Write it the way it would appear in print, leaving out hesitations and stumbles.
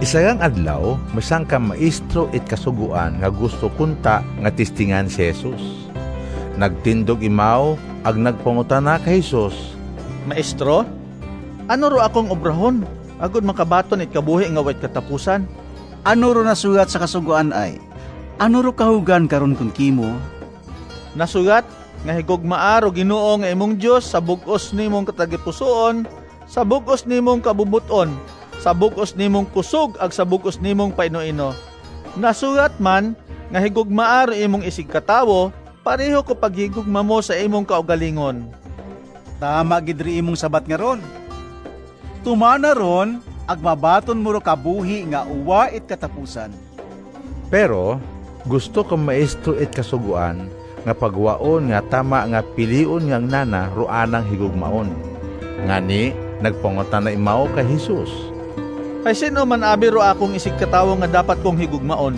Isagang adlaw, masang ka maestro it kasuguan nga gusto kunta nga tistingan si Jesus. Nagtindog imaw, ag nagpangutana kay Jesus, Maestro, ano ro akong obrahon? Agod makabaton it kabuhi nga wait katapusan. Ano ro nasugat sa kasuguan ay? Ano ro kahugan karon kun kimo? Nasugat nga higugmaar o Ginoo nga imong Dios sa bug-os nimong katagipusoon, sa bug-os nimong kabubuton, sa bug-os nimong kusog ag sa bug-os nimong paino-ino. Nasugat man nga higugmaar imong isig katawo, pareho ko paghigugma mo sa imong kaugalingon. Tama gidri imong sabat nga ron. Tumana ron, agmabaton mo ro kabuhi nga uwa it katapusan. pero gusto ka maestro it kasuguan nga pagwaon nga tama nga pilion ngang nana ruanang higugmaon. Ngani, nagpangutana imaw kay Jesus, Kay sino man abi ro akong isig katawo nga dapat kong higugmaon?